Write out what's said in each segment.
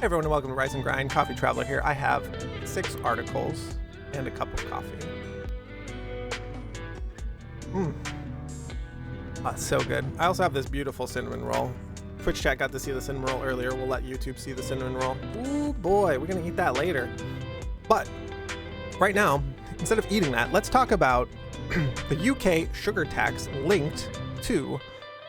everyone, and welcome to Rise and Grind. Coffee Traveler here. I have 6 articles and a cup of coffee. So good. I also have this beautiful cinnamon roll. Twitch chat got to see the cinnamon roll earlier. We'll let YouTube see the cinnamon roll. Ooh boy, we're gonna eat that later. But right now, instead of eating that, let's talk about the UK sugar tax linked to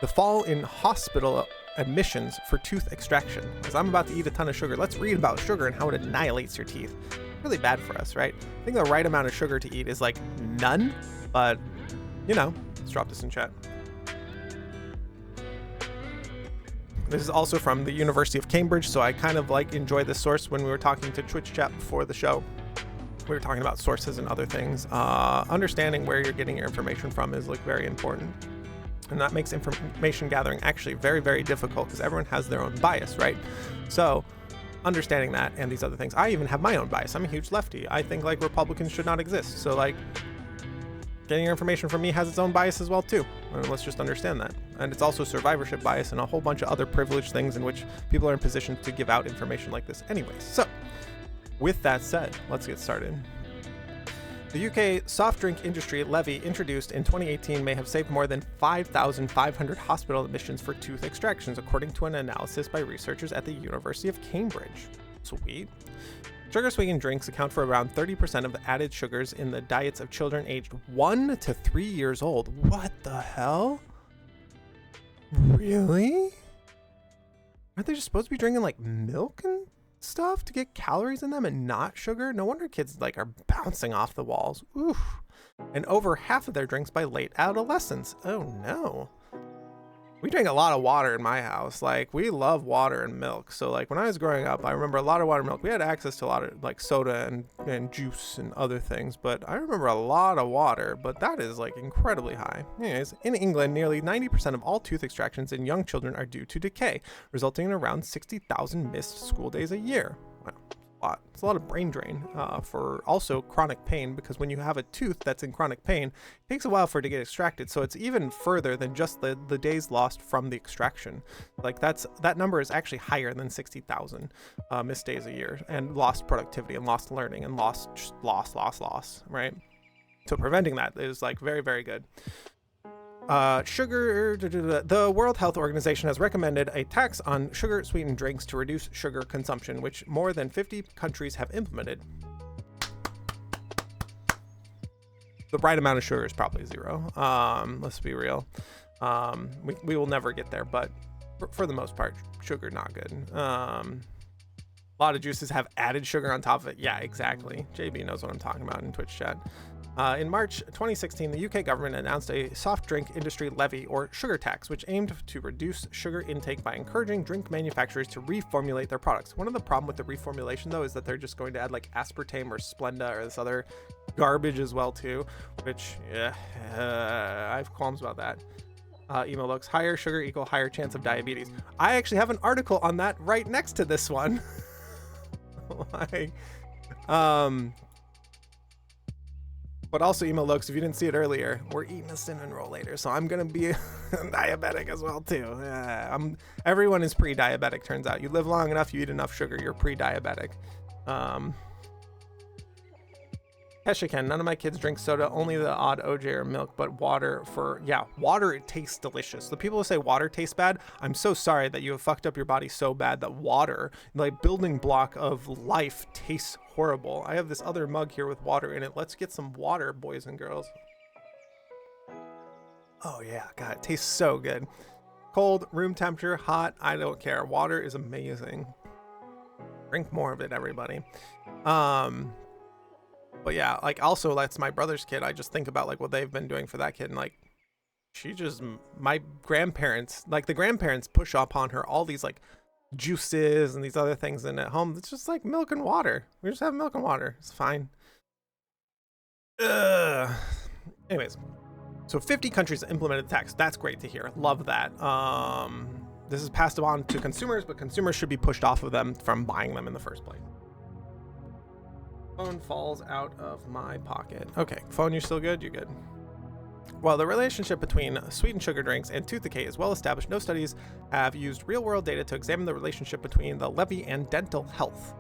the fall in hospital admissions for tooth extraction. Because I'm about to eat a ton of sugar. Let's read about sugar and how it annihilates your teeth. Really bad for us, right? I think the right amount of sugar to eat is like none, but you know, let's drop this in chat. This is also from the University of Cambridge, so I kind of like enjoy this source. When we were talking to Twitch chat before the show, we were talking about sources and other things. Understanding where you're getting your information from is like very important. And that makes information gathering actually very, very difficult because everyone has their own bias, right? So understanding that and these other things. I even have my own bias. I'm a huge lefty. I think like Republicans should not exist. So like getting your information from me has its own bias as well too. And let's just understand that. And it's also survivorship bias and a whole bunch of other privileged things in which people are in position to give out information like this anyways. So with that said, let's get started. The UK soft drink industry levy introduced in 2018 may have saved more than 5,500 hospital admissions for tooth extractions, according to an analysis by researchers at the University of Cambridge. Sweet. Sugar sweetened drinks account for around 30% of the added sugars in the diets of children aged 1 to 3 years old. What the hell? Really? Aren't they just supposed to be drinking like milk and stuff to get calories in them and not sugar? No wonder kids like are bouncing off the walls. Oof. And over half of their drinks by late adolescence. Oh no. We drink a lot of water in my house. Like we love water and milk. So like when I was growing up, I remember a lot of water and milk. We had access to a lot of like soda and juice and other things, but I remember a lot of water, but that is like incredibly high. Anyways, in England, nearly 90% of all tooth extractions in young children are due to decay, resulting in around 60,000 missed school days a year. Wow. It's a lot of brain drain for also chronic pain, because when you have a tooth that's in chronic pain, it takes a while for it to get extracted. So it's even further than just the days lost from the extraction. Like that number is actually higher than 60,000 missed days a year, and lost productivity and lost learning and loss, right? So preventing that is like very, very good. Sugar, the World Health Organization has recommended a tax on sugar sweetened drinks to reduce sugar consumption, which more than 50 countries have implemented. The right amount of sugar is probably 0. Let's be real. We will never get there, but for the most part, sugar not good. A lot of juices have added sugar on top of it. Yeah, exactly. JB knows what I'm talking about in Twitch chat. In March 2016, the UK government announced a soft drink industry levy, or sugar tax, which aimed to reduce sugar intake by encouraging drink manufacturers to reformulate their products. One of the problems with the reformulation, though, is that they're just going to add like aspartame or Splenda or this other garbage as well, too, which, I have qualms about that. Emo looks, higher sugar equal higher chance of diabetes. I actually have an article on that right next to this one. Like, but also, Emo looks, if you didn't see it earlier, we're eating a cinnamon roll later, so I'm gonna be diabetic as well too. Everyone is pre-diabetic, turns out. You live long enough, you eat enough sugar, you're pre-diabetic. Keshiken, none of my kids drink soda, only the odd OJ or milk, but water water, it tastes delicious. The people who say water tastes bad, I'm so sorry that you have fucked up your body so bad that water, like building block of life, tastes horrible. I have this other mug here with water in it. Let's get some water, boys and girls. Oh yeah, God, it tastes so good. Cold, room temperature, hot, I don't care. Water is amazing. Drink more of it, everybody. But yeah, like also that's my brother's kid. I just think about like what they've been doing for that kid, and like my grandparents, like the grandparents push upon her all these like juices and these other things, and at home it's just like milk and water. We just have milk and water. It's fine. Anyways, so 50 countries implemented the tax. That's great to hear. Love that. This is passed on to consumers, but consumers should be pushed off of them from buying them in the first place. Phone falls out of my pocket. Okay, phone, you're still good? You're good. While the relationship between sweetened sugar drinks and tooth decay is well established, no studies have used real-world data to examine the relationship between the levy and dental health.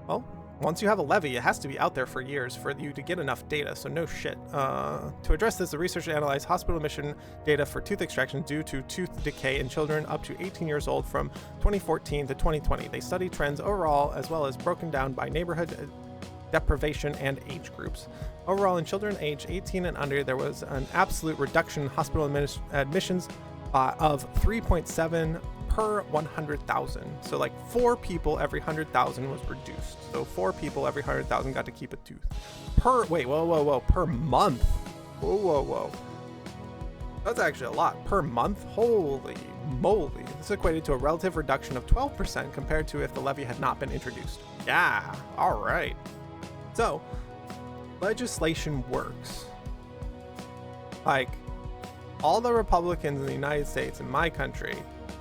Well, once you have a levy, it has to be out there for years for you to get enough data, so no shit. To address this, the researchers analyzed hospital admission data for tooth extraction due to tooth decay in children up to 18 years old from 2014 to 2020. They studied trends overall as well as broken down by neighborhood, deprivation, and age groups. Overall, in children aged 18 and under, there was an absolute reduction in hospital admissions of 3.7 per 100,000. So like 4 people every 100,000 was reduced. So 4 people every 100,000 got to keep a tooth. Per month. Whoa. That's actually a lot. Per month? Holy moly. This equated to a relative reduction of 12% compared to if the levy had not been introduced. Yeah, all right. So, legislation works. Like, all the Republicans in the United States, in my country,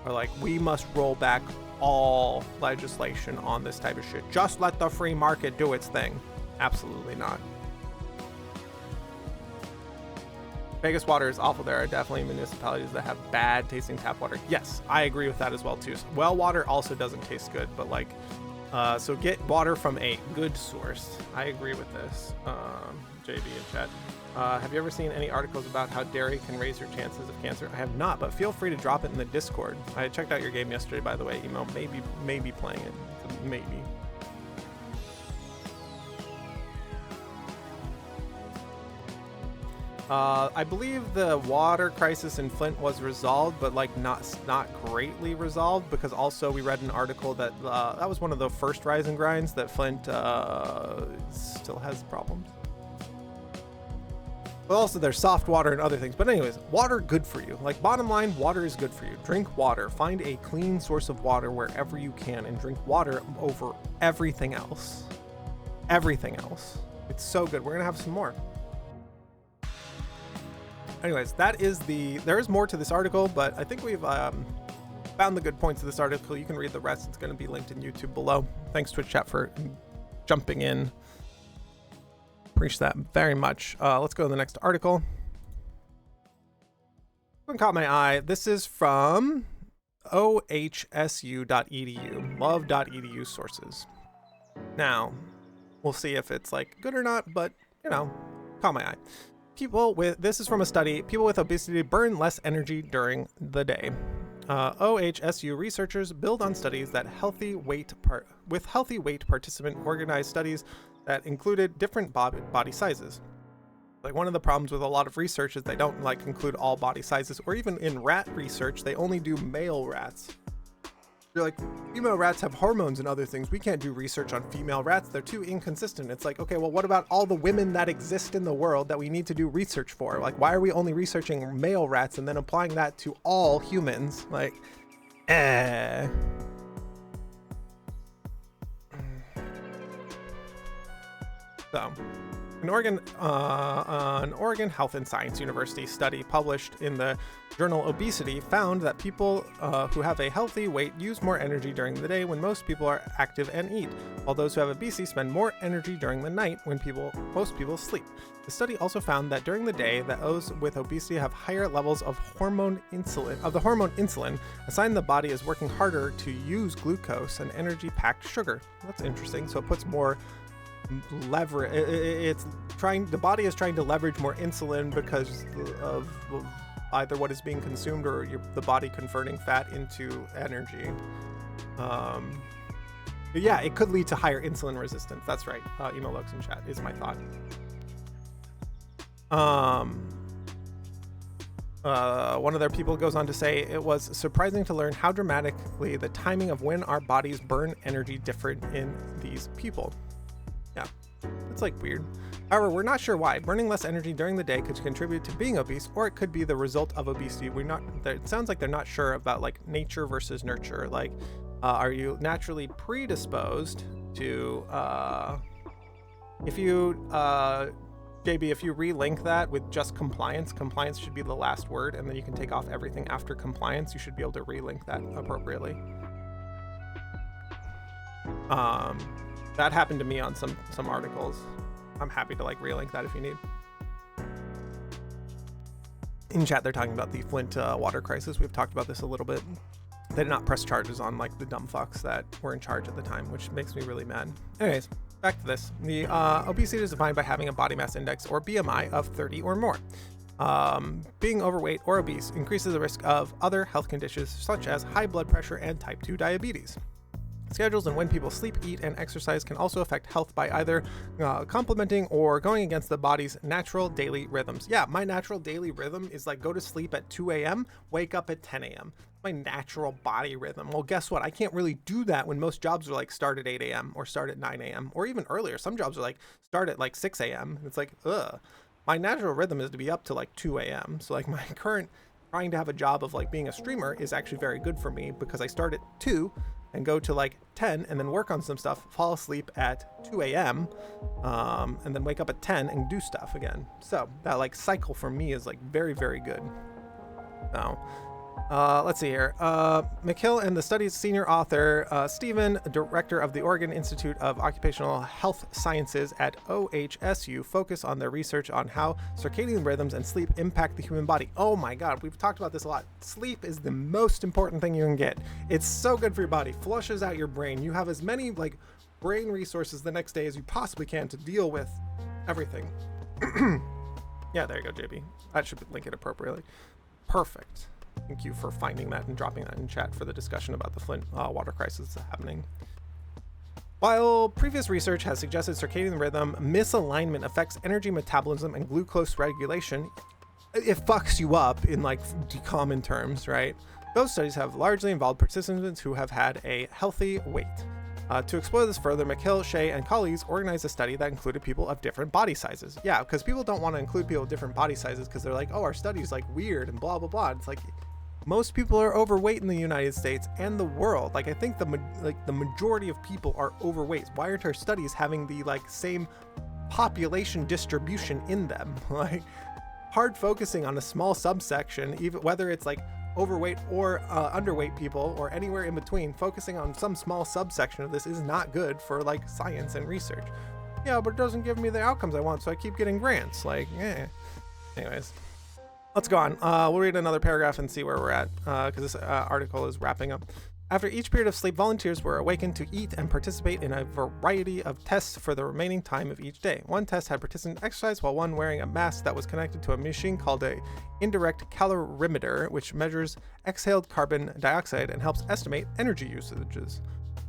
are like, we must roll back all legislation on this type of shit. Just let the free market do its thing. Absolutely not. Vegas water is awful. There are definitely municipalities that have bad tasting tap water. Yes, I agree with that as well too. Well water also doesn't taste good, but like, so get water from a good source. I agree with this. JB in chat. Have you ever seen any articles about how dairy can raise your chances of cancer? I have not, but feel free to drop it in the Discord. I checked out your game yesterday, by the way. Email maybe playing it. Maybe. I believe the water crisis in Flint was resolved, but like not greatly resolved, because also we read an article that that was one of the first rise and grinds that Flint still has problems. But also there's soft water and other things. But anyways, water good for you. Like, bottom line, water is good for you. Drink water. Find a clean source of water wherever you can and drink water over everything else. Everything else. It's so good. We're gonna have some more. Anyways, there is more to this article, but I think we've found the good points of this article. You can read the rest. It's going to be linked in YouTube below. Thanks, Twitch chat, for jumping in. Appreciate that very much. Let's go to the next article. One caught my eye. This is from ohsu.edu, love.edu sources. Now, we'll see if it's like good or not, but you know, caught my eye. This is from a study. People with obesity burn less energy during the day. OHSU researchers build on studies that healthy weight participant organized studies that included different body sizes. Like, one of the problems with a lot of research is they don't like include all body sizes, or even in rat research, they only do male rats. They're like, female rats have hormones and other things. We can't do research on female rats. They're too inconsistent. It's like, okay, well, what about all the women that exist in the world that we need to do research for? Like, why are we only researching male rats and then applying that to all humans? Like, So, an Oregon Health and Science University study published in the journal Obesity found that people who have a healthy weight use more energy during the day when most people are active and eat, while those who have obesity spend more energy during the night when most people sleep. The study also found that during the day, that those with obesity have higher levels of the hormone insulin, a sign the body is working harder to use glucose, an energy-packed sugar. That's interesting. So it puts more leverage. The body is trying to leverage more insulin because of either what is being consumed or the body converting fat into energy. Yeah, it could lead to higher insulin resistance. That's right. Email looks in chat is my thought. One of their people goes on to say, it was surprising to learn how dramatically the timing of when our bodies burn energy differed in these people. Yeah, it's like weird. However, we're not sure why. Burning less energy during the day could contribute to being obese, or it could be the result of obesity. It sounds like they're not sure about like nature versus nurture. Like, are you naturally predisposed to, JB, if you relink that with just compliance should be the last word, and then you can take off everything after compliance. You should be able to relink that appropriately. That happened to me on some articles. I'm happy to like relink that if you need. In chat, they're talking about the Flint water crisis. We've talked about this a little bit. They did not press charges on like the dumb fucks that were in charge at the time, which makes me really mad. Anyways, back to this. The obesity is defined by having a body mass index or BMI of 30 or more. Being overweight or obese increases the risk of other health conditions such as high blood pressure and type 2 diabetes. Schedules and when people sleep, eat, and exercise can also affect health by either complementing or going against the body's natural daily rhythms. Yeah, my natural daily rhythm is like go to sleep at 2 a.m., wake up at 10 a.m. My natural body rhythm. Well, guess what? I can't really do that when most jobs are like start at 8 a.m. or start at 9 a.m. or even earlier. Some jobs are like start at like 6 a.m. It's like, ugh. My natural rhythm is to be up to like 2 a.m. So like my current trying to have a job of like being a streamer is actually very good for me because I start at 2 and go to like 10 and then work on some stuff, fall asleep at 2 a.m. And then wake up at 10 and do stuff again. So that like cycle for me is like very, very good. Now, let's see here. McHill and the study's senior author, Stephen, director of the Oregon Institute of Occupational Health Sciences at OHSU, focus on their research on how circadian rhythms and sleep impact the human body. Oh my God, we've talked about this a lot. Sleep is the most important thing you can get. It's so good for your body, flushes out your brain. You have as many like brain resources the next day as you possibly can to deal with everything. Yeah, there you go, JB. That should link it appropriately. Perfect. Thank you for finding that and dropping that in chat for the discussion about the Flint water crisis happening. While previous research has suggested circadian rhythm misalignment affects energy metabolism and glucose regulation, it fucks you up in like common terms, right? Those studies have largely involved participants who have had a healthy weight. To explore this further, McHill, Shea, and colleagues organized a study that included people of different body sizes. Yeah, because people don't want to include people of different body sizes because they're like, oh, our study's like weird and blah, blah, blah. It's like, most people are overweight in the United States and the world. Like, I think the majority of people are overweight. Why aren't our studies having the like same population distribution in them? Like, hard focusing on a small subsection, even whether it's like overweight or underweight people or anywhere in between, focusing on some small subsection of this is not good for like science and research. Yeah, but it doesn't give me the outcomes I want, so I keep getting grants. Like, anyways, let's go on. We'll read another paragraph and see where we're at because this article is wrapping up. After each period of sleep, volunteers were awakened to eat and participate in a variety of tests for the remaining time of each day. One test had participants exercise while one wearing a mask that was connected to a machine called a indirect calorimeter, which measures exhaled carbon dioxide and helps estimate energy usages.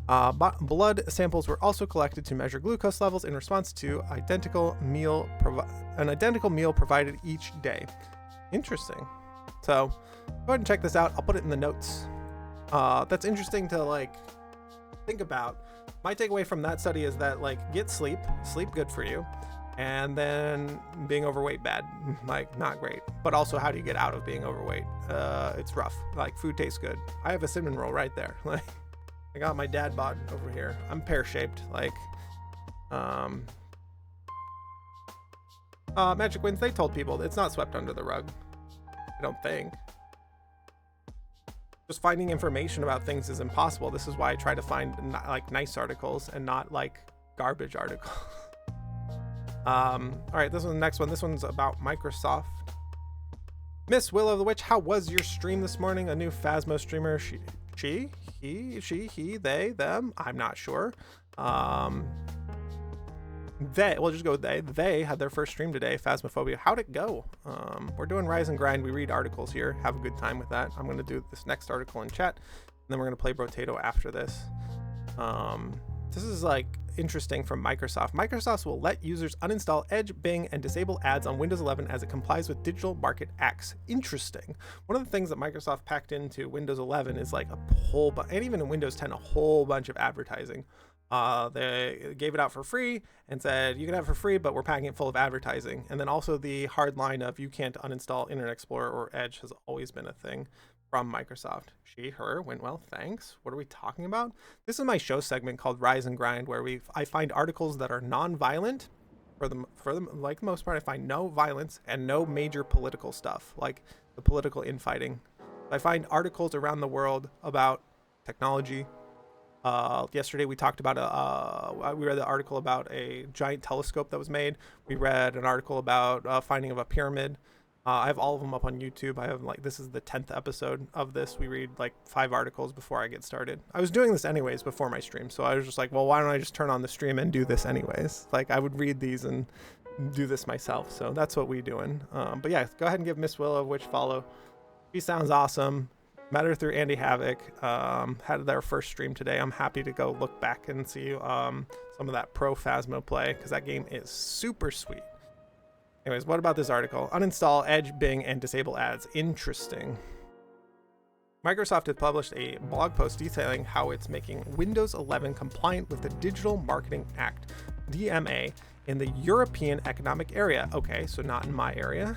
Blood samples were also collected to measure glucose levels in response to an identical meal provided each day. Interesting. So go ahead and check this out. I'll put it in the notes. That's interesting to like think about. My takeaway from that study is that like get sleep good for you, and then being overweight bad, like not great. But also, how do you get out of being overweight? It's rough. Like food tastes good. I have a cinnamon roll right there. Like I got my dad bod over here. I'm pear-shaped. Like Magic Winds, they told people it's not swept under the rug. I don't think. Just finding information about things is impossible. This is why I try to find like nice articles and not like garbage articles. All right, this one's the next one. This one's about Microsoft. Miss Willow the Witch, how was your stream this morning? A new Phasmo streamer. She, he, they, them. I'm not sure. We'll just go with they had their first stream today. Phasmophobia. How'd it go? We're doing Rise and Grind. We read articles here. Have a good time with that. I'm going to do this next article in chat, and then we're going to play Brotato after this. This is like interesting from Microsoft. Microsoft will let users uninstall Edge, Bing, and disable ads on Windows 11 as it complies with Digital Market Acts. Interesting. One of the things that Microsoft packed into Windows 11 is like a whole bunch, and even in Windows 10, a whole bunch of advertising. They gave it out for free and said you can have it for free, but we're packing it full of advertising. And then also the hard line of you can't uninstall Internet Explorer or Edge has always been a thing from Microsoft. She, her, went well, thanks. What are we talking about? This is my show segment called Rise and Grind, where I find articles that are non-violent. For the like the most part, I find no violence and no major political stuff, like the political infighting. I find articles around the world about technology. Yesterday we talked about we read the article about a giant telescope that was made. We read an article about finding of a pyramid. I have all of them up on YouTube. I have like, this is the 10th episode of this. We read like 5 articles before I get started. I was doing this anyways before my stream, so I was just like, well, why don't I just turn on the stream and do this anyways? Like, I would read these and do this myself. So that's what we doing. But yeah, go ahead and give Miss Willow Witch follow. She sounds awesome. Met her through Andy Havoc. Had their first stream today. I'm happy to go look back and see some of that Pro Phasmo play, because that game is super sweet. Anyways, what about this article? Uninstall Edge, Bing, and disable ads. Interesting. Microsoft has published a blog post detailing how it's making Windows 11 compliant with the Digital Marketing Act, DMA, in the European Economic Area. Okay, so not in my area.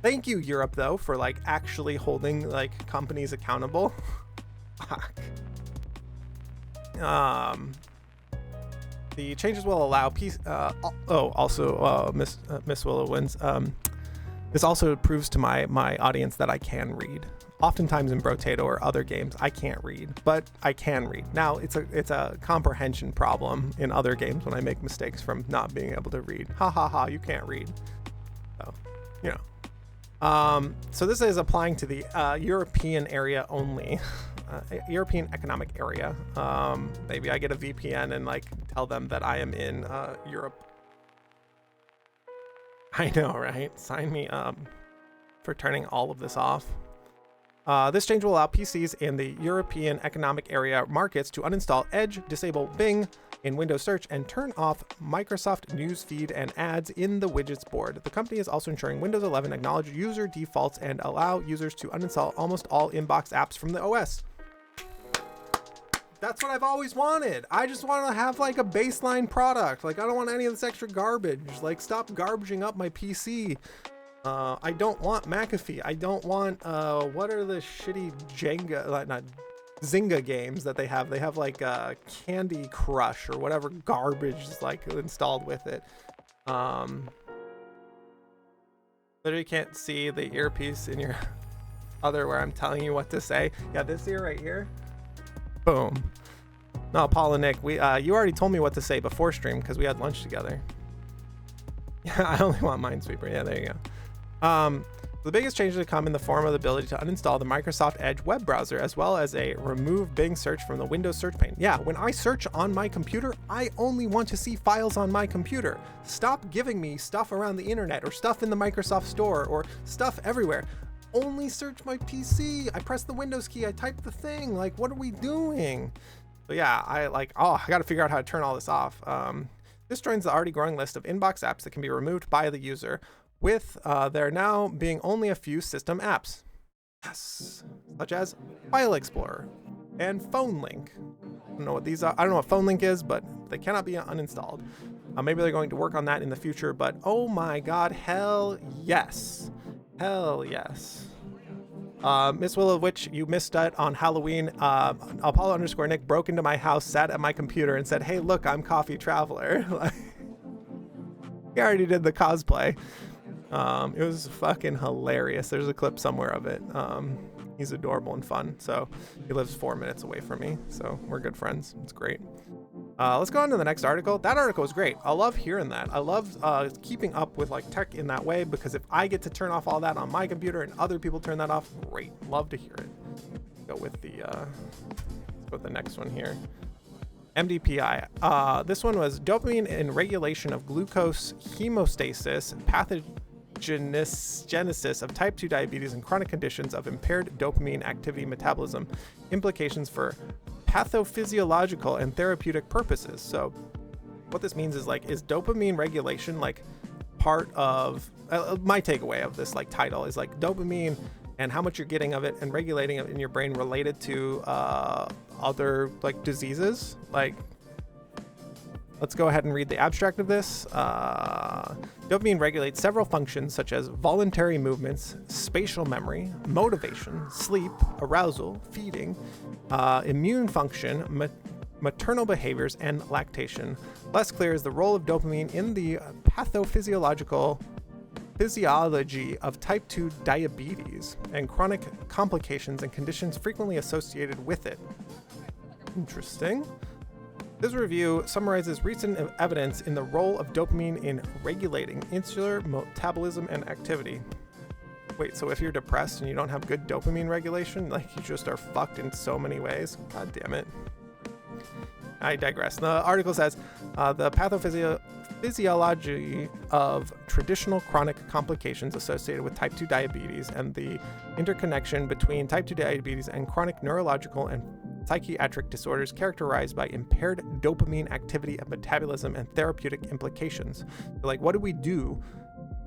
Thank you, Europe, though, for like actually holding like companies accountable. Fuck. The changes will allow Miss Willow wins. This also proves to my audience that I can read. Oftentimes in Brotato or other games, I can't read, but I can read. Now it's a comprehension problem in other games when I make mistakes from not being able to read. Ha ha ha! You can't read. So, you know. So this is applying to the European area only. European Economic Area. Maybe I get a VPN and like tell them that I am in Europe. I know, right? Sign me up for turning all of this off. This change will allow PCs in the European Economic Area markets to uninstall Edge, disable Bing in Windows Search, and turn off Microsoft News Feed and ads in the widgets board. The company is also ensuring Windows 11 acknowledge user defaults and allow users to uninstall almost all inbox apps from the OS. That's what I've always wanted. I just want to have like a baseline product. Like, I don't want any of this extra garbage. Like, stop garbaging up my PC. I don't want McAfee. I don't want, what are the shitty Zynga games that they have? They have like Candy Crush or whatever garbage is like installed with it. Literally can't see the earpiece in your other where I'm telling you what to say. Yeah, this ear right here. Boom. No, Paul and Nick, you already told me what to say before stream because we had lunch together. Yeah, I only want Minesweeper. Yeah, there you go. The biggest changes to come in the form of the ability to uninstall the Microsoft Edge web browser, as well as a remove Bing search from the Windows search pane. Yeah, when I search on my computer, I only want to see files on my computer. Stop giving me stuff around the internet or stuff in the Microsoft Store or stuff everywhere. Only search my PC. I press the Windows key. I type the thing. Like, what are we doing? So yeah, I got to figure out how to turn all this off. This joins the already growing list of inbox apps that can be removed by the user, with there now being only a few system apps. Yes, such as File Explorer and Phone Link. I don't know what these are. I don't know what Phone Link is, but they cannot be uninstalled. Maybe they're going to work on that in the future, but oh my God, hell yes. Hell yes. Miss Willow Witch, you missed it on Halloween. Apollo_Nick broke into my house, sat at my computer, and said, "Hey, look, I'm Coffee Traveler." He already did the cosplay. It was fucking hilarious. There's a clip somewhere of it. He's adorable and fun. So he lives 4 minutes away from me. So we're good friends. It's great. Let's go on to the next article. That article is great. I love hearing that. I love keeping up with like tech in that way, because if I get to turn off all that on my computer and other people turn that off, great. Love to hear it. Go with the next one here. MDPI. This one was dopamine in regulation of glucose hemostasis, pathogenesis of type 2 diabetes and chronic conditions of impaired dopamine activity metabolism, implications for pathophysiological and therapeutic purposes. So what this means is like, is dopamine regulation like part of my takeaway of this like title is like dopamine and how much you're getting of it and regulating it in your brain related to other like diseases. Like, let's go ahead and read the abstract of this. Dopamine regulates several functions such as voluntary movements, spatial memory, motivation, sleep, arousal, feeding, immune function, maternal behaviors, and lactation. Less clear is the role of dopamine in the physiology of type 2 diabetes and chronic complications and conditions frequently associated with it. Interesting. This review summarizes recent evidence in the role of dopamine in regulating insular metabolism and activity. Wait, so if you're depressed and you don't have good dopamine regulation, like you just are fucked in so many ways? God damn it. I digress. The article says the pathophysiology of traditional chronic complications associated with type 2 diabetes and the interconnection between type 2 diabetes and chronic neurological and psychiatric disorders characterized by impaired dopamine activity and metabolism and therapeutic implications. So, like, what do we do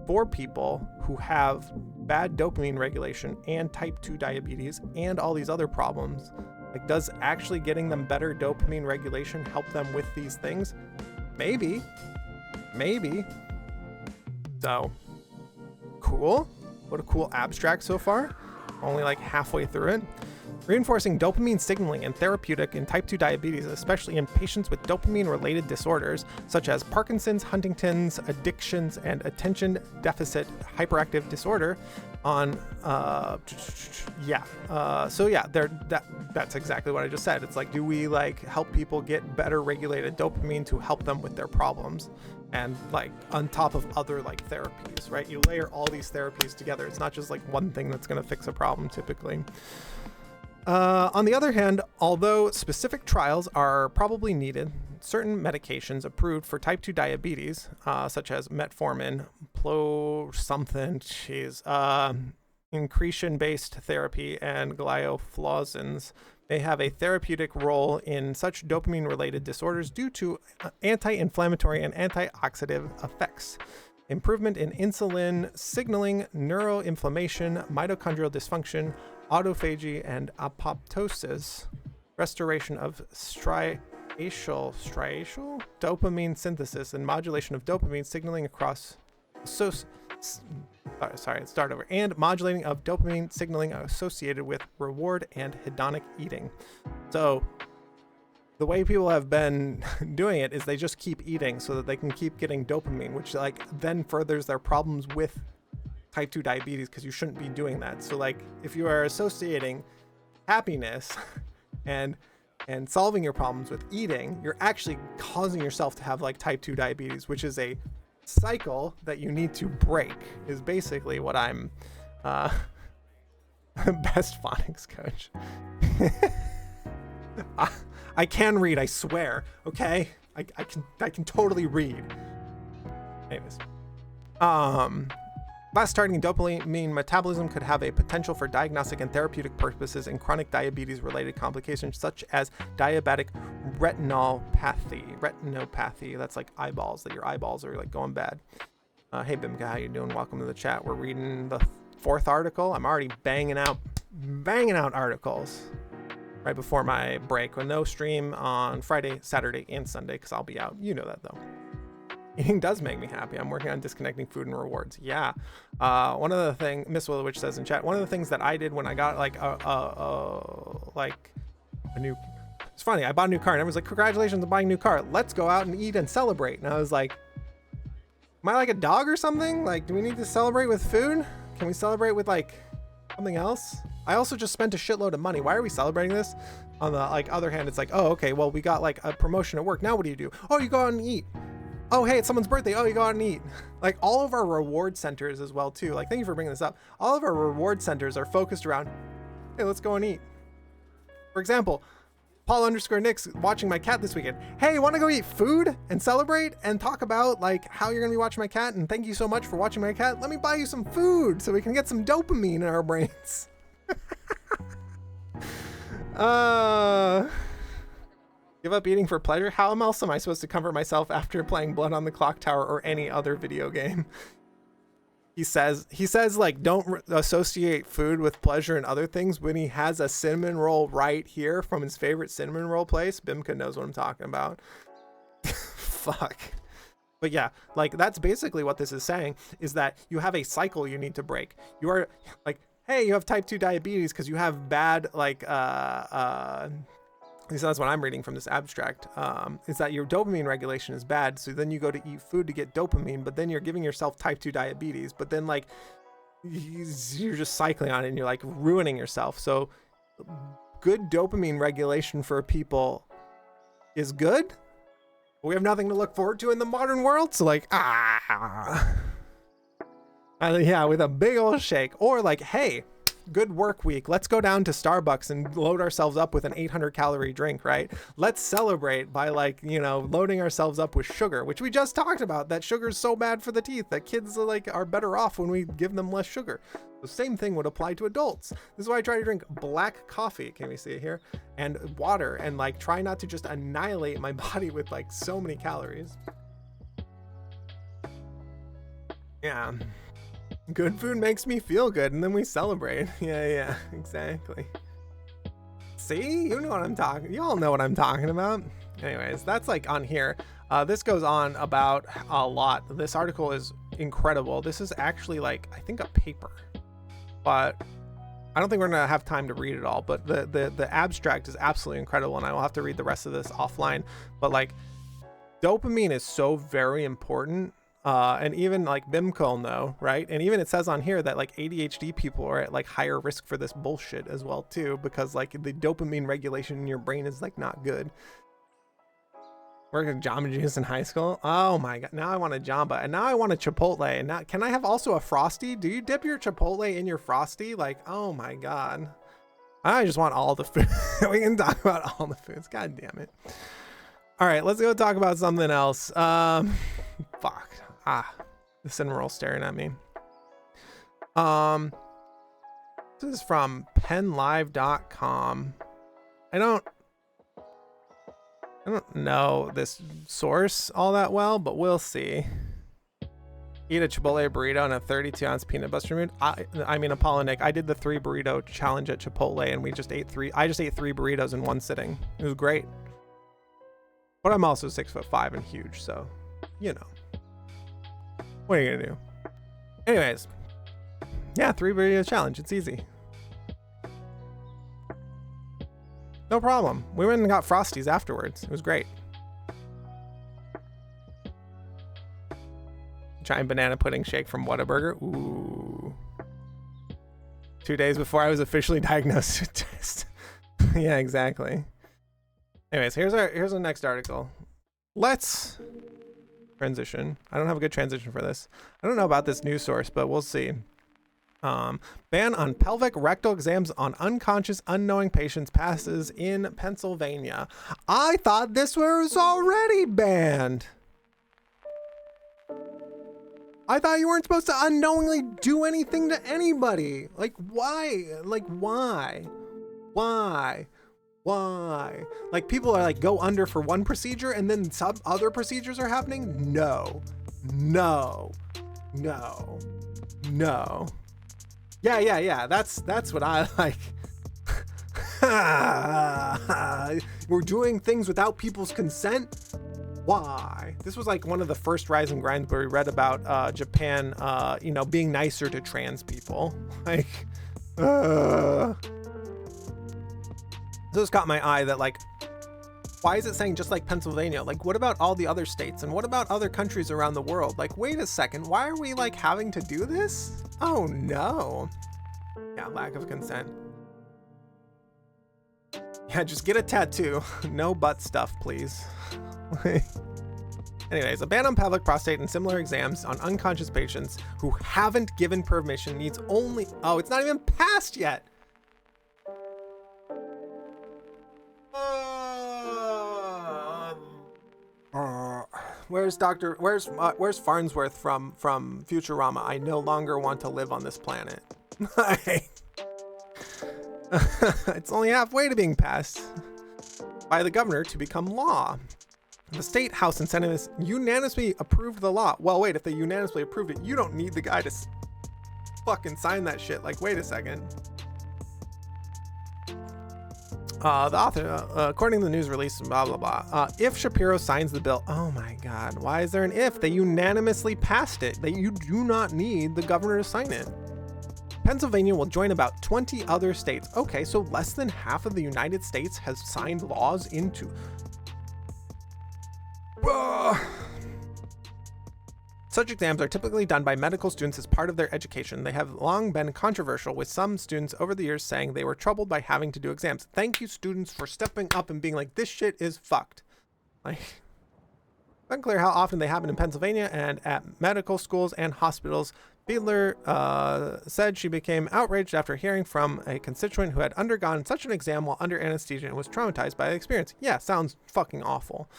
for people who have bad dopamine regulation and type 2 diabetes and all these other problems? Like, does actually getting them better dopamine regulation help them with these things? Maybe. So, cool. What a cool abstract so far. Only like halfway through it. Reinforcing dopamine signaling and therapeutic in type 2 diabetes, especially in patients with dopamine-related disorders such as Parkinson's, Huntington's, addictions, and attention deficit hyperactive disorder. That's exactly what I just said. It's like, do we like help people get better regulated dopamine to help them with their problems? And like on top of other like therapies, right? You layer all these therapies together. It's not just like one thing that's going to fix a problem typically. On the other hand, although specific trials are probably needed, certain medications approved for type 2 diabetes, such as metformin, incretin-based therapy, and glyoflozins, may have a therapeutic role in such dopamine-related disorders due to anti-inflammatory and antioxidant effects. Improvement in insulin signaling, neuroinflammation, mitochondrial dysfunction, autophagy and apoptosis, restoration of striatal dopamine synthesis, and modulation of dopamine signaling across and modulating of dopamine signaling associated with reward and hedonic eating. So the way people have been doing it is they just keep eating so that they can keep getting dopamine, which like then furthers their problems with type 2 diabetes, because you shouldn't be doing that. So like if you are associating happiness and solving your problems with eating, you're actually causing yourself to have like type 2 diabetes, which is a cycle that you need to break, is basically what I'm best phonics coach. I can read, I swear. Okay, I can totally read. Anyways, fast-starting dopamine metabolism could have a potential for diagnostic and therapeutic purposes in chronic diabetes-related complications such as diabetic retinopathy. That's like eyeballs, that your eyeballs are like going bad. Hey Bimka, how you doing? Welcome to the chat. We're reading the 4th article. I'm already banging out articles right before my break, with no stream on Friday, Saturday, and Sunday because I'll be out. You know that though. Eating does make me happy. I'm working on disconnecting food and rewards. Yeah. One of the things Miss Willowich says in chat, one of the things that I did when I got like a new, it's funny, I bought a new car and everyone's like, congratulations on buying a new car. Let's go out and eat and celebrate. And I was like, am I like a dog or something? Like, do we need to celebrate with food? Can we celebrate with like something else? I also just spent a shitload of money. Why are we celebrating this? On the like other hand, it's like, oh, okay, well, we got like a promotion at work. Now what do? Oh, you go out and eat. Oh, hey, it's someone's birthday. Oh, you go out and eat. Like all of our reward centers as well too. Like, thank you for bringing this up. All of our reward centers are focused around, hey, let's go and eat. For example, Paul_Nick's watching my cat this weekend. Hey, want to go eat food and celebrate and talk about like how you're going to be watching my cat? And thank you so much for watching my cat. Let me buy you some food so we can get some dopamine in our brains. Give up eating for pleasure? How else am I supposed to comfort myself after playing Blood on the Clock Tower or any other video game? He says like, don't associate food with pleasure and other things when he has a cinnamon roll right here from his favorite cinnamon roll place. Bimka knows what I'm talking about. Fuck. But yeah, like that's basically what this is saying, is that you have a cycle you need to break. You are like, hey, you have type 2 diabetes because you have bad like at least that's what I'm reading from this abstract, is that your dopamine regulation is bad. So then you go to eat food to get dopamine, but then you're giving yourself type 2 diabetes. But then like you're just cycling on it and you're like ruining yourself. So good dopamine regulation for people is good, We have nothing to look forward to in the modern world. So like, yeah, with a big old shake. Or like, hey, good work week. Let's go down to Starbucks and load ourselves up with an 800 calorie drink, right? Let's celebrate by like, you know, loading ourselves up with sugar, which we just talked about, that sugar is so bad for the teeth that kids are better off when we give them less sugar. The same thing would apply to adults. This is why I try to drink black coffee. Can we see it here? And water, and like try not to just annihilate my body with like so many calories. Yeah. Good food makes me feel good, and then we celebrate. Yeah, exactly. See, you know what I'm talking. You all know what I'm talking about. Anyways, that's like on here. This goes on about a lot. This article is incredible. This is actually like, I think, a paper, but I don't think we're gonna have time to read it all. But the abstract is absolutely incredible, and I will have to read the rest of this offline. But like, dopamine is so very important. And even like BIMCO will know, right? And even it says on here that like ADHD people are at like higher risk for this bullshit as well too, because like the dopamine regulation in your brain is like not good. Working Jamba Juice in high school. Oh my God. Now I want a Jamba, and now I want a Chipotle. And now, can I have also a Frosty? Do you dip your Chipotle in your Frosty? Like, oh my God. I just want all the food. We can talk about all the foods. God damn it. All right, let's go talk about something else. Fuck. The Cineroll staring at me. This is from penlive.com. I don't know this source all that well, but we'll see. Eat a Chipotle burrito and a 32-ounce peanut butter smoothie. I mean, Apollo Nick, I did the 3 burrito challenge at Chipotle, and I just ate 3 burritos in one sitting. It was great. But I'm also 6'5" and huge, so you know. What are you gonna do? Anyways, yeah, 3 burrito challenge. It's easy. No problem. We went and got Frosties afterwards. It was great. Giant banana pudding shake from Whataburger. Ooh. 2 days before I was officially diagnosed with test. Yeah, exactly. Anyways, here's the next article. Let's transition. I don't have a good transition for this. I don't know about this news source, but we'll see. Ban on pelvic rectal exams on unconscious, unknowing patients passes in Pennsylvania. I thought this was already banned. I thought you weren't supposed to unknowingly do anything to anybody. Like, why? Like, why? Why? Why? Like, people are like, go under for one procedure and then some other procedures are happening? No. No. No. No. Yeah. That's what I like. We're doing things without people's consent? Why? This was like one of the first rise and grinds where we read about Japan, you know, being nicer to trans people. Like, this caught my eye that like, why is it saying just like Pennsylvania? Like, what about all the other states? And what about other countries around the world? Like, wait a second, why are we like having to do this? Oh no. Yeah, lack of consent. Yeah, just get a tattoo. No butt stuff, please. Anyways, a ban on pelvic, prostate, and similar exams on unconscious patients who haven't given permission needs only... Oh, it's not even passed yet. Where's Farnsworth from Futurama? I no longer want to live on this planet. It's only halfway to being passed by the governor to become law. The state house and senate unanimously approved the law. Well, wait, if they unanimously approved it, you don't need the guy to fucking sign that shit. Like, wait a second. The author, according to the news release, blah, blah, blah. If Shapiro signs the bill, oh my God, why is there an if? They unanimously passed it. You do not need the governor to sign it. Pennsylvania will join about 20 other states. Okay, so less than half of the United States has signed laws into... Such exams are typically done by medical students as part of their education. They have long been controversial, with some students over the years saying they were troubled by having to do exams. Thank you, students, for stepping up and being like, this shit is fucked. Like, Unclear how often they happen in Pennsylvania and at medical schools and hospitals. Fiedler said she became outraged after hearing from a constituent who had undergone such an exam while under anesthesia and was traumatized by the experience. Yeah, sounds fucking awful.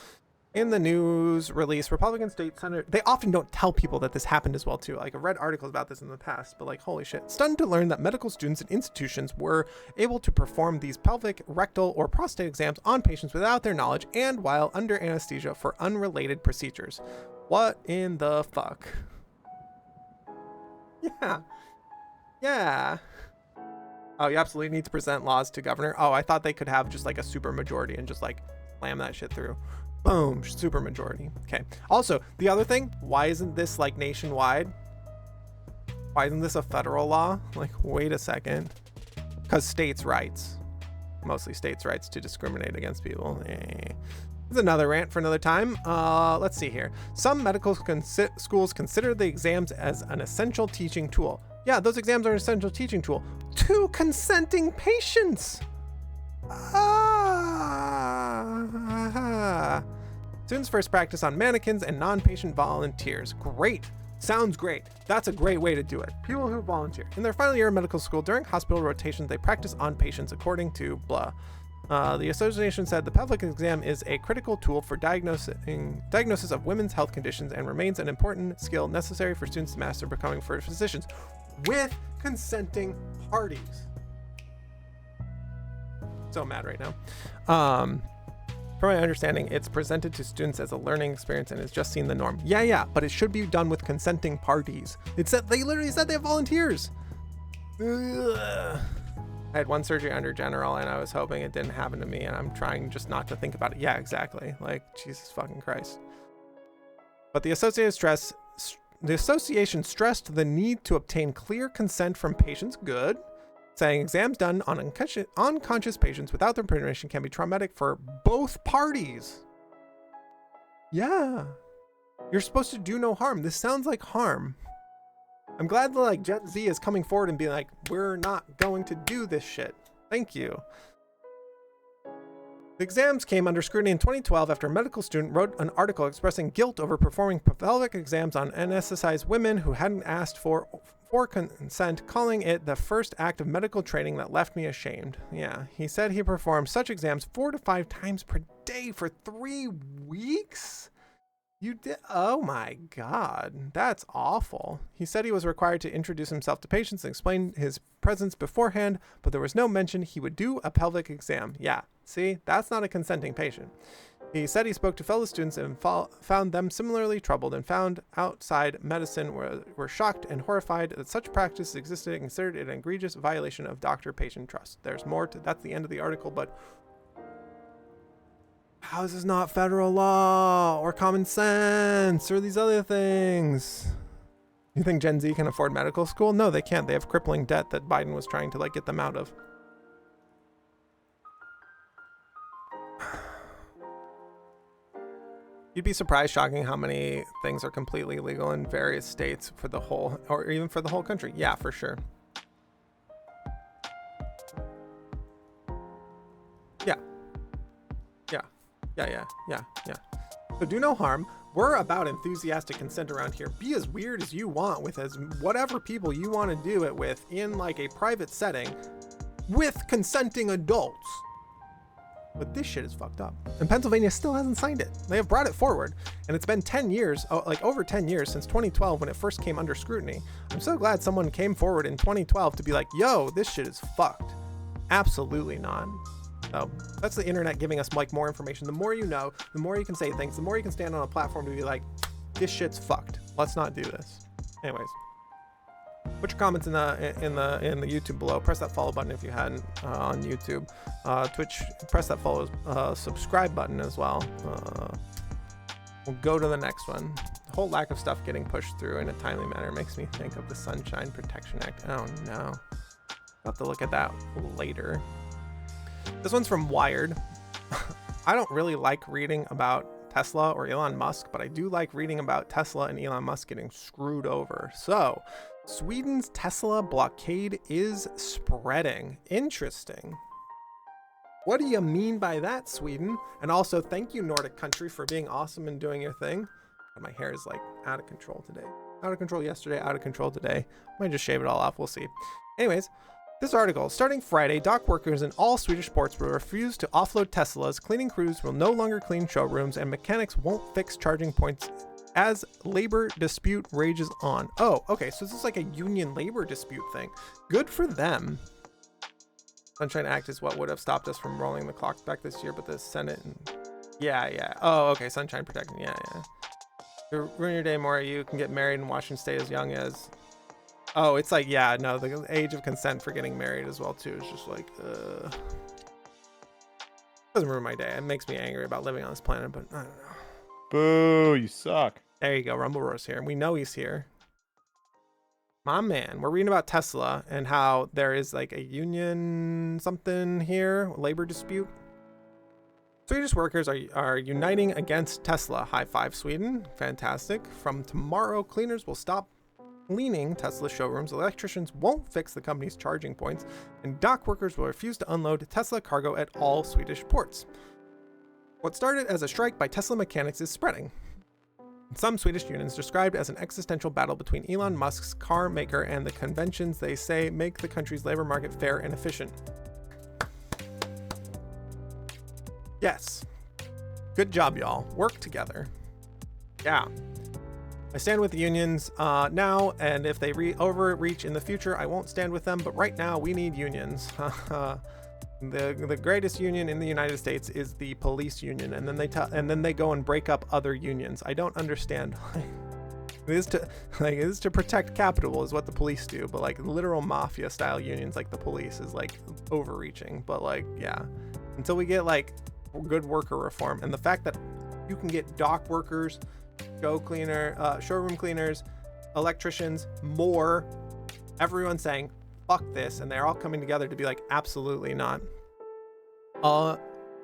In the news release, Republican state senator, they often don't tell people that this happened as well too. Like, I've read articles about this in the past, but like, holy shit. Stunned to learn that medical students and institutions were able to perform these pelvic, rectal, or prostate exams on patients without their knowledge and while under anesthesia for unrelated procedures. What in the fuck? Yeah. Yeah. Oh, you absolutely need to present laws to governor. Oh, I thought they could have just like a super majority and just like slam that shit through. Boom, super majority. Okay. Also, the other thing, why isn't this like nationwide? Why isn't this a federal law? Like, wait a second. Because states' rights. Mostly states' rights to discriminate against people. It's another rant for another time. Let's see here. Some medical schools consider the exams as an essential teaching tool. Yeah, those exams are an essential teaching tool to consenting patients. Students first practice on mannequins and non-patient volunteers. Great. Sounds great. That's a great way to do it. People who volunteer. In their final year of medical school, during hospital rotations, they practice on patients according to blah. The association said the pelvic exam is a critical tool for diagnosis of women's health conditions and remains an important skill necessary for students to master becoming first physicians with consenting parties. So mad right now. From my understanding, it's presented to students as a learning experience and is just seen the norm. Yeah, but it should be done with consenting parties. It said they literally said they have volunteers. Ugh. I had one surgery under general and I was hoping it didn't happen to me, and I'm trying just not to think about it. Yeah, exactly. Like, Jesus fucking Christ. But the association stressed the need to obtain clear consent from patients. Good. Saying exams done on unconscious patients without their permission can be traumatic for both parties. Yeah. You're supposed to do no harm. This sounds like harm. I'm glad that like Gen Z is coming forward and being like, we're not going to do this shit. Thank you. The exams came under scrutiny in 2012 after a medical student wrote an article expressing guilt over performing pelvic exams on anesthetized women who hadn't asked for consent, calling it the first act of medical training that left me ashamed. Yeah, he said he performed such exams 4 to 5 times per day for 3 weeks. You did? Oh my God, that's awful. He said he was required to introduce himself to patients and explain his presence beforehand, but there was no mention he would do a pelvic exam. Yeah, see, that's not a consenting patient. He said he spoke to fellow students and found them similarly troubled, and found outside medicine were shocked and horrified that such practice existed and considered it an egregious violation of doctor-patient trust. There's more to that's the end of the article, but how is this not federal law or common sense or these other things? You think Gen Z can afford medical school? No, they can't. They have crippling debt that Biden was trying to like get them out of. You'd be surprised, shocking how many things are completely illegal in various states for the whole, or even for the whole country. Yeah, for sure. Yeah. So do no harm. We're about enthusiastic consent around here. Be as weird as you want with as whatever people you want to do it with in like a private setting with consenting adults. But this shit is fucked up. And Pennsylvania still hasn't signed it. They have brought it forward. And it's been 10 years, like over 10 years since 2012 when it first came under scrutiny. I'm so glad someone came forward in 2012 to be like, yo, this shit is fucked. Absolutely not. So that's the internet giving us like more information. The more you know, the more you can say things, the more you can stand on a platform to be like, this shit's fucked. Let's not do this. Anyways. Put your comments in the YouTube below. Press that follow button if you hadn't on YouTube. Twitch, press that follow subscribe button as well. We'll go to the next one. The whole lack of stuff getting pushed through in a timely manner makes me think of the Sunshine Protection Act. Oh no. I'll have to look at that later. This one's from Wired. I don't really like reading about Tesla or Elon Musk, but I do like reading about Tesla and Elon Musk getting screwed over. So, Sweden's Tesla blockade is spreading. Interesting. What do you mean by that, Sweden? And also, thank you, Nordic country, for being awesome and doing your thing. My hair is like out of control today. Out of control yesterday, out of control today. Might just shave it all off, we'll see. Anyways, this article, starting Friday, dock workers in all Swedish ports will refuse to offload Teslas, cleaning crews will no longer clean showrooms, and mechanics won't fix charging points as labor dispute rages on. Oh, okay, so this is like a union labor dispute thing. Good for them. Sunshine Act is what would have stopped us from rolling the clock back this year, but the Senate and... Yeah. Oh, okay, Sunshine Protecting, yeah. To ruin your day more, you can get married in Washington State as young as... Oh, it's like, yeah, no, the age of consent for getting married as well, too. It's just like, doesn't ruin my day. It makes me angry about living on this planet, but I don't know. Boo, you suck. There you go, Rumble Rose here. We know he's here. My man, we're reading about Tesla and how there is like a union something here, labor dispute. Swedish workers are uniting against Tesla. High five, Sweden. Fantastic. From tomorrow, cleaners will stop cleaning Tesla showrooms, electricians won't fix the company's charging points, and dock workers will refuse to unload Tesla cargo at all Swedish ports. What started as a strike by Tesla mechanics is spreading. Some Swedish unions described as an existential battle between Elon Musk's car maker and the conventions they say make the country's labor market fair and efficient. Yes. Good job, y'all. Work together. Yeah. I stand with the unions now, and if they overreach in the future, I won't stand with them, but right now we need unions. The greatest union in the United States is the police union, and then they go and break up other unions. I don't understand. It is to protect capital is what the police do, but like literal mafia style unions like the police is like overreaching. But like, yeah, until we get like good worker reform, and the fact that you can get dock workers, showroom cleaners, electricians, more, everyone saying fuck this, and they're all coming together to be like, absolutely not.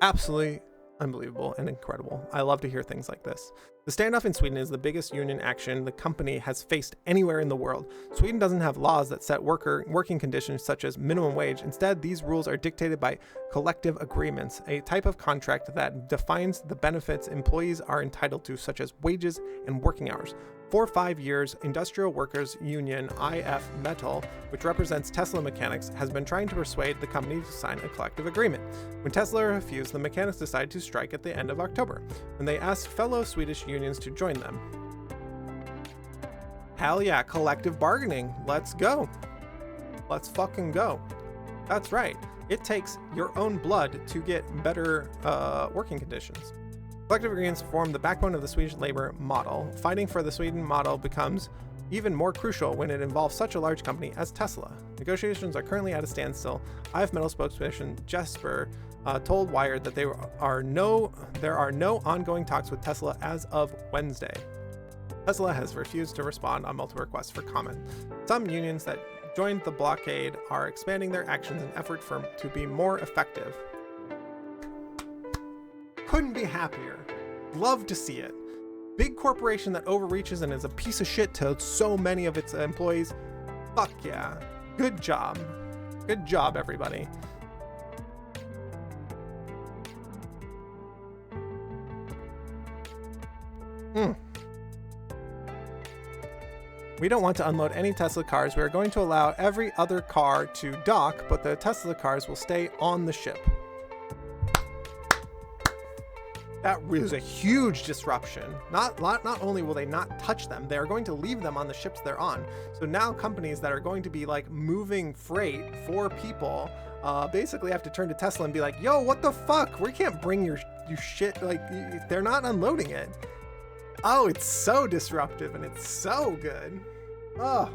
Absolutely unbelievable and incredible. I love to hear things like this. The standoff in Sweden is the biggest union action the company has faced anywhere in the world. Sweden doesn't have laws that set working conditions such as minimum wage. Instead, these rules are dictated by collective agreements, a type of contract that defines the benefits employees are entitled to, such as wages and working hours. For 5 years, Industrial Workers Union IF Metal, which represents Tesla mechanics, has been trying to persuade the company to sign a collective agreement. When Tesla refused, the mechanics decided to strike at the end of October, when they asked fellow Swedish unions to join them. Hell yeah, collective bargaining. Let's go. Let's fucking go. That's right. It takes your own blood to get better working conditions. Collective agreements form the backbone of the Swedish labor model. Fighting for the Sweden model becomes even more crucial when it involves such a large company as Tesla. Negotiations are currently at a standstill. IF Metal spokesperson Jesper told Wired that there are no ongoing talks with Tesla as of Wednesday. Tesla has refused to respond on multiple requests for comment. Some unions that joined the blockade are expanding their actions in effort to be more effective. Couldn't be happier. Love to see it. Big corporation that overreaches and is a piece of shit to so many of its employees. Fuck yeah. Good job. Good job, everybody. We don't want to unload any Tesla cars. We are going to allow every other car to dock, but the Tesla cars will stay on the ship. That is a huge disruption. Not only will they not touch them, they are going to leave them on the ships they're on. So now companies that are going to be like moving freight for people basically have to turn to Tesla and be like, yo, what the fuck? We can't bring your shit. Like, they're not unloading it. Oh, it's so disruptive and it's so good. Oh.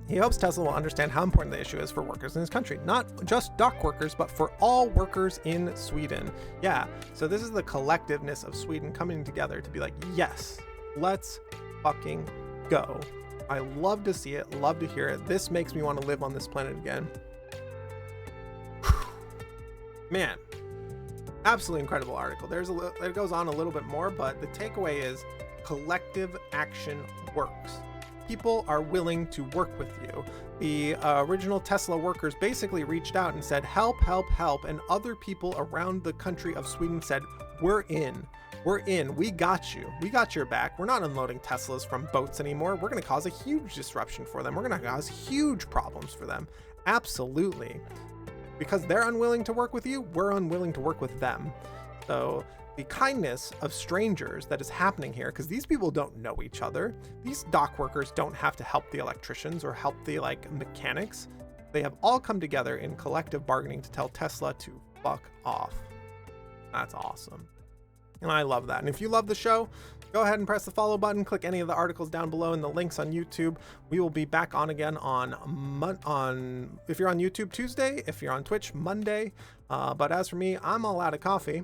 He hopes Tesla will understand how important the issue is for workers in his country. Not just dock workers, but for all workers in Sweden. Yeah, so this is the collectiveness of Sweden coming together to be like, yes, let's fucking go. I love to see it, love to hear it. This makes me want to live on this planet again. Man, absolutely incredible article. It goes on a little bit more, but the takeaway is collective action works. people are willing to work with you. The original Tesla workers basically reached out and said, help, help, help. And other people around the country of Sweden said, we're in. We're in. We got you. We got your back. We're not unloading Teslas from boats anymore. We're going to cause a huge disruption for them. We're going to cause huge problems for them. Absolutely. Because they're unwilling to work with you, we're unwilling to work with them. So the kindness of strangers that is happening here, because these people don't know each other. These dock workers don't have to help the electricians or help the mechanics. They have all come together in collective bargaining to tell Tesla to fuck off. That's awesome. And I love that. And if you love the show, go ahead and press the follow button, click any of the articles down below and the links on YouTube. We will be back on again on if you're on YouTube, Tuesday, if you're on Twitch, Monday. But as for me, I'm all out of coffee.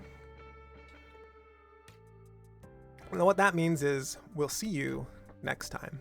And what that means is we'll see you next time.